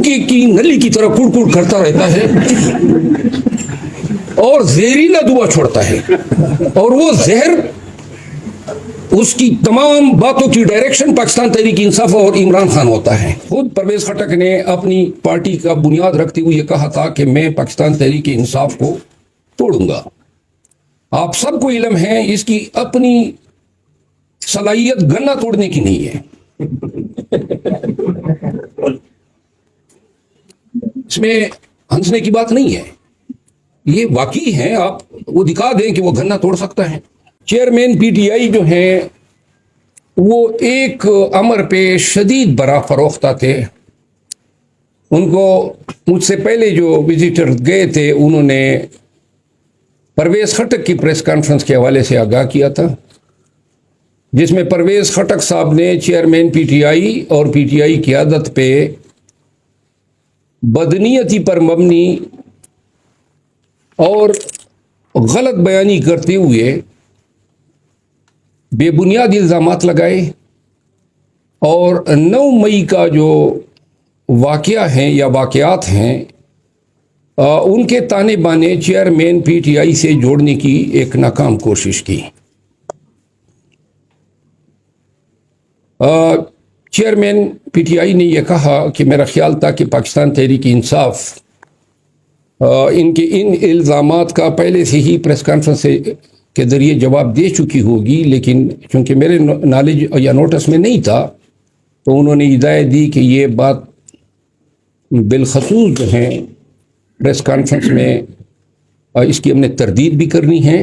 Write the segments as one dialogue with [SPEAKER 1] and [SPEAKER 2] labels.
[SPEAKER 1] حقے کی نلی کی طرح کڑ کڑ کرتا رہتا ہے اور زہریلا دعا چھوڑتا ہے، اور وہ زہر اس کی تمام باتوں کی ڈائریکشن پاکستان تحریک انصاف اور عمران خان ہوتا ہے۔ خود پرویز خٹک نے اپنی پارٹی کا بنیاد رکھتے ہوئے یہ کہا تھا کہ میں پاکستان تحریک انصاف کو توڑوں گا۔ آپ سب کو علم ہے اس کی اپنی صلاحیت گنا توڑنے کی نہیں ہے، اس میں ہنسنے کی بات نہیں ہے، یہ واقعی ہے۔ آپ وہ دکھا دیں کہ وہ گنا توڑ سکتا ہے۔ چیئرمین پی ٹی آئی جو ہیں وہ ایک امر پہ شدید برا فروختہ تھے۔ ان کو مجھ سے پہلے جو وزیٹر گئے تھے انہوں نے پرویز خٹک کی پریس کانفرنس کے حوالے سے آگاہ کیا تھا، جس میں پرویز خٹک صاحب نے چیئرمین پی ٹی آئی اور پی ٹی آئی قیادت پہ بدنیتی پر مبنی اور غلط بیانی کرتے ہوئے بے بنیاد الزامات لگائے، اور 9 مئی کا جو واقعہ ہیں یا واقعات ہیں ان کے تانے بانے چیئرمین پی ٹی آئی سے جوڑنے کی ایک ناکام کوشش کی۔ چیئرمین پی ٹی آئی نے یہ کہا کہ میرا خیال تھا کہ پاکستان تحریک انصاف ان کے ان الزامات کا پہلے سے ہی پریس کانفرنس کے ذریعے جواب دے چکی ہوگی، لیکن چونکہ میرے نالج یا نوٹس میں نہیں تھا تو انہوں نے ہدایت دی کہ یہ بات بالخصوص جو ہیں پریس کانفرنس میں اس کی ہم نے تردید بھی کرنی ہے،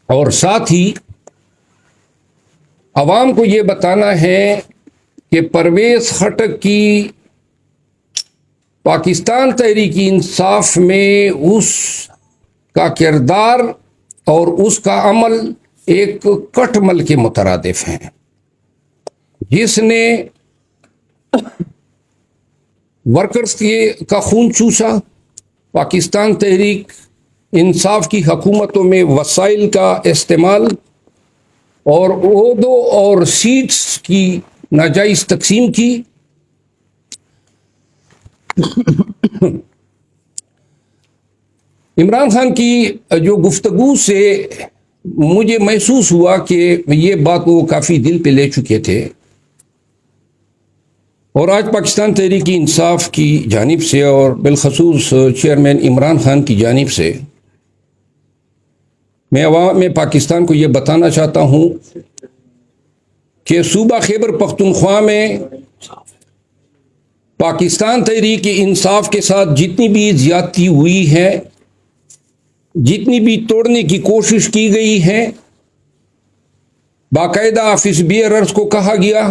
[SPEAKER 1] اور ساتھ ہی عوام کو یہ بتانا ہے کہ پرویز خٹک کی پاکستان تحریک انصاف میں اس کا کردار اور اس کا عمل ایک کٹمل کے مترادف ہیں، جس نے ورکرز کا خون چوسا، پاکستان تحریک انصاف کی حکومتوں میں وسائل کا استعمال اور عہدوں اور سیٹس کی ناجائز تقسیم کی، عمران خان کی جو گفتگو سے مجھے محسوس ہوا کہ یہ بات وہ کافی دل پہ لے چکے تھے، اور آج پاکستان تحریک انصاف کی جانب سے اور بالخصوص چیئرمین عمران خان کی جانب سے میں عوام پاکستان کو یہ بتانا چاہتا ہوں کہ صوبہ خیبر پختونخوا میں پاکستان تحریک انصاف کے ساتھ جتنی بھی زیادتی ہوئی ہے، جتنی بھی توڑنے کی کوشش کی گئی ہے، باقاعدہ آفس بیئررز کو کہا گیا،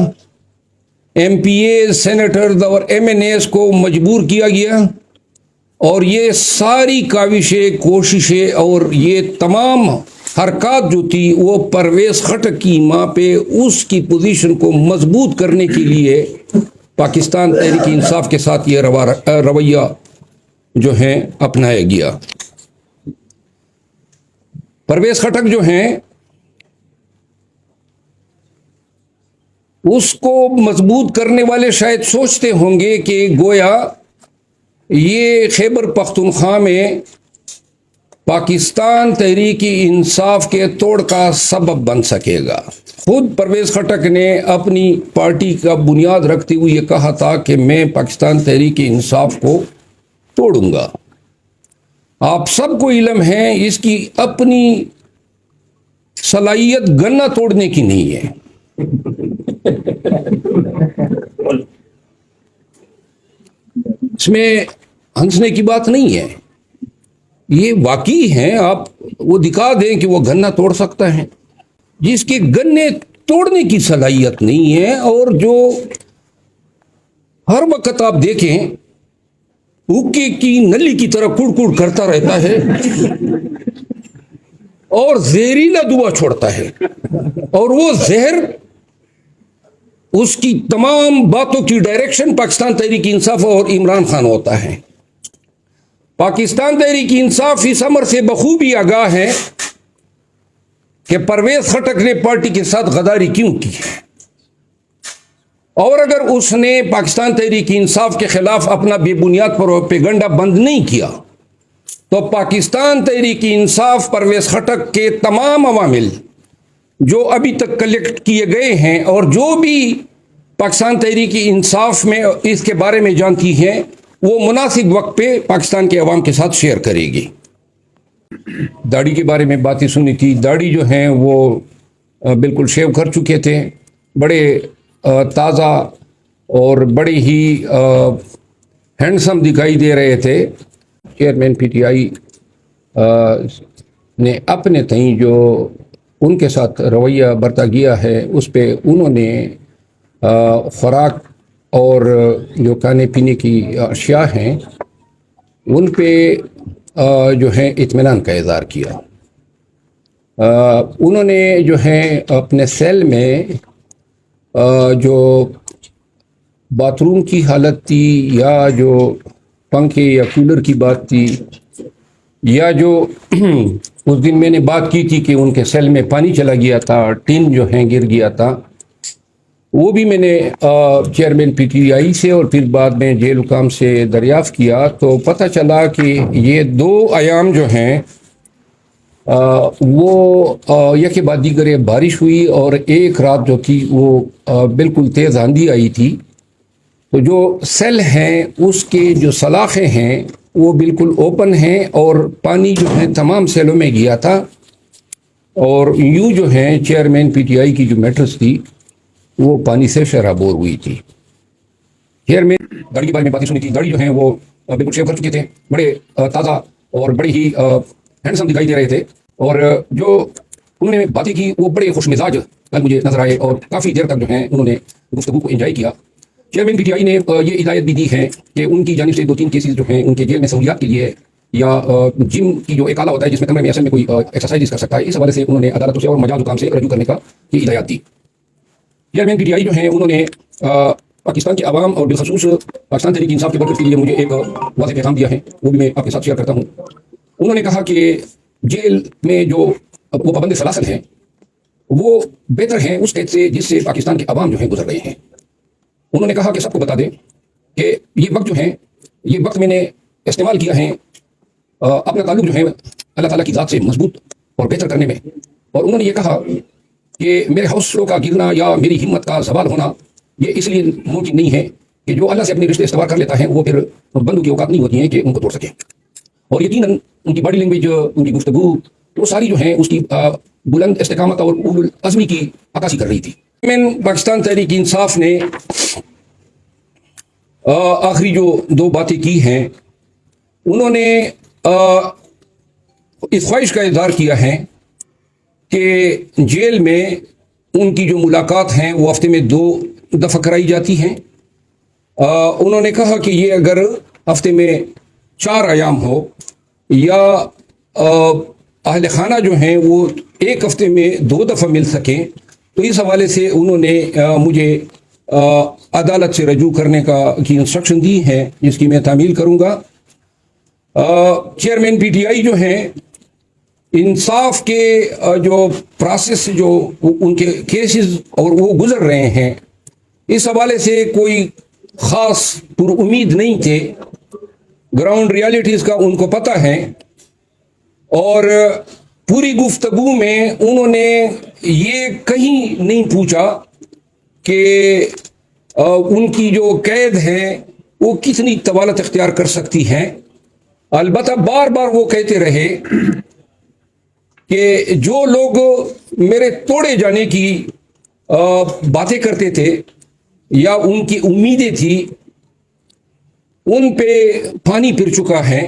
[SPEAKER 1] ایم پی اے سینیٹرز اور ایم این ایز کو مجبور کیا گیا، اور یہ ساری کاوشیں، کوششیں اور یہ تمام حرکات جو تھی وہ پرویز خٹک کی ماں پہ اس کی پوزیشن کو مضبوط کرنے کے لیے پاکستان تحریک انصاف کے ساتھ یہ رویہ جو ہے اپنایا گیا۔ پرویز خٹک جو ہیں اس کو مضبوط کرنے والے شاید سوچتے ہوں گے کہ گویا یہ خیبر پختونخوا میں پاکستان تحریک انصاف کے توڑ کا سبب بن سکے گا۔ خود پرویز خٹک نے اپنی پارٹی کا بنیاد رکھتے ہوئے یہ کہا تھا کہ میں پاکستان تحریک انصاف کو توڑوں گا۔ آپ سب کو علم ہے اس کی اپنی صلاحیت گنا توڑنے کی نہیں ہے، اس میں ہنسنے کی بات نہیں ہے، یہ واقعی ہے۔ آپ وہ دکھا دیں کہ وہ گنا توڑ سکتا ہے، جس کے گنے توڑنے کی صلاحیت نہیں ہے، اور جو ہر وقت آپ دیکھیں حقے کی نلی کی طرح کڑ کڑ کرتا رہتا ہے اور زہریلا دعا چھوڑتا ہے، اور وہ زہر اس کی تمام باتوں کی ڈائریکشن پاکستان تحریک انصاف اور عمران خان ہوتا ہے۔ پاکستان تحریک انصاف اس امر سے بخوبی آگاہ ہے کہ پرویز خٹک نے پارٹی کے ساتھ غداری کیوں کی ہے۔ اور اگر اس نے پاکستان تحریک انصاف کے خلاف اپنا بے بنیاد پروپیگنڈا بند نہیں کیا تو پاکستان تحریک انصاف پرویز خٹک کے تمام عوامل جو ابھی تک کلیکٹ کیے گئے ہیں اور جو بھی پاکستان تحریک انصاف میں اس کے بارے میں جانتی ہیں وہ مناسب وقت پہ پاکستان کے عوام کے ساتھ شیئر کرے گی۔ داڑھی کے بارے میں باتیں سنی تھی، داڑھی جو ہیں وہ بالکل شیو کر چکے تھے، بڑے تازہ اور بڑے ہی ہینڈسم دکھائی دے رہے تھے۔ چیئرمین پی ٹی آئی نے اپنے تئیں جو ان کے ساتھ رویہ برتا گیا ہے اس پہ انہوں نے خوراک اور جو کھانے پینے کی اشیاء ہیں ان پہ جو ہے اطمینان کا اظہار کیا۔ انہوں نے جو ہے اپنے سیل میں جو باتھ روم کی حالت تھی یا جو پنکھے یا کولر کی بات تھی یا جو اس دن میں نے بات کی تھی کہ ان کے سیل میں پانی چلا گیا تھا، ٹین جو ہیں گر گیا تھا، وہ بھی میں نے چیئرمین پی ٹی آئی سے اور پھر بعد میں جیل حکام سے دریافت کیا تو پتہ چلا کہ یہ 2 ایام جو ہیں وہ یک بعد دیگر بارش ہوئی اور ایک رات جو تھی وہ بالکل تیز آندھی آئی تھی، تو جو سیل ہیں اس کے جو سلاخیں ہیں وہ بالکل اوپن ہیں اور پانی جو ہے تمام سیلوں میں گیا تھا، اور یوں جو ہے چیئرمین پی ٹی آئی کی جو میٹرس تھی وہ پانی سے شرابور ہوئی تھی۔ چیئرمین داڑھی کے بارے میں باتیں سنی تھی، داڑھی جو ہیں وہ بالکل شیو کر چکے تھے، بڑے تازہ اور بڑے ہی ہینڈسم دکھائی دے رہے تھے، اور جو انہوں نے باتیں کی وہ بڑے خوش مزاج کل مجھے نظر آئے اور کافی دیر تک جو ہیں انہوں نے گفتگو کو انجوائے کیا۔ چیئرمین پی ٹی آئی نے یہ ہدایت بھی دی ہے کہ ان کی جانب سے 2-3 کیسز جو ہیں ان کے جیل میں سہولیات کے لیے یا جم کی جو ایک آلہ ہوتا ہے جس میں کمرے میں اصل میں کوئی ایکسرسائز کر سکتا ہے، اس حوالے سے انہوں نے عدالتوں سے اور مجاز حکام سے رجوع کرنے کا یہ ہدایات دی۔ چیئرمین پی ٹی آئی جو ہیں انہوں نے پاکستان کے عوام اور بالخصوص پاکستان تحریک انصاف کے برکت کے لیے مجھے ایک واضح پیغام دیا ہے، وہ بھی میں آپ کے ساتھ شیئر کرتا ہوں۔ انہوں نے کہا کہ جیل میں جو وہ پابند سلاسل ہیں وہ بہتر ہیں اس قید سے جس سے پاکستان کے عوام جو ہیں گزر رہے ہیں۔ انہوں نے کہا کہ سب کو بتا دیں کہ یہ وقت جو ہے یہ وقت میں نے استعمال کیا ہے اپنا تعلق جو ہے اللہ تعالیٰ کی ذات سے مضبوط اور بہتر کرنے میں، اور انہوں نے یہ کہا کہ میرے حوصلوں کا گرنا یا میری ہمت کا زوال ہونا یہ اس لیے ممکن نہیں ہے کہ جو اللہ سے اپنے رشتے استوار کر لیتا ہے وہ پھر بندوں کی اوقات نہیں ہوتی ہیں کہ ان کو توڑ سکے، اور یقیناً ان کی باڈی لینگویج، ان کی گفتگو وہ ساری جو ہیں اس کی بلند استقامت اور اول عزمی کی عکاسی کر رہی تھی۔ پاکستان تحریک انصاف نے آخری جو 2 باتیں کی ہیں انہوں نے اس خواہش کا اظہار کیا ہے کہ جیل میں ان کی جو ملاقات ہیں وہ ہفتے میں 2 دفعہ کرائی جاتی ہیں۔ انہوں نے کہا کہ یہ اگر ہفتے میں 4 ایام ہو یا اہل خانہ جو ہیں وہ ایک ہفتے میں 2 دفعہ مل سکیں تو اس حوالے سے انہوں نے مجھے عدالت سے رجوع کرنے کی انسٹرکشن دی ہے جس کی میں تعمیل کروں گا۔ چیئرمین پی ٹی آئی جو ہیں انصاف کے جو پروسیس جو ان کے کیسز اور وہ گزر رہے ہیں اس حوالے سے کوئی خاص پر امید نہیں تھے، گراؤنڈ ریالٹیز کا ان کو پتہ ہے، اور پوری گفتگو میں انہوں نے یہ کہیں نہیں پوچھا کہ ان کی جو قید ہے وہ کتنی طوالت اختیار کر سکتی ہے۔ البتہ بار بار وہ کہتے رہے کہ جو لوگ میرے توڑے جانے کی باتیں کرتے تھے یا ان کی امیدیں تھی ان پہ پانی پھر چکا ہے،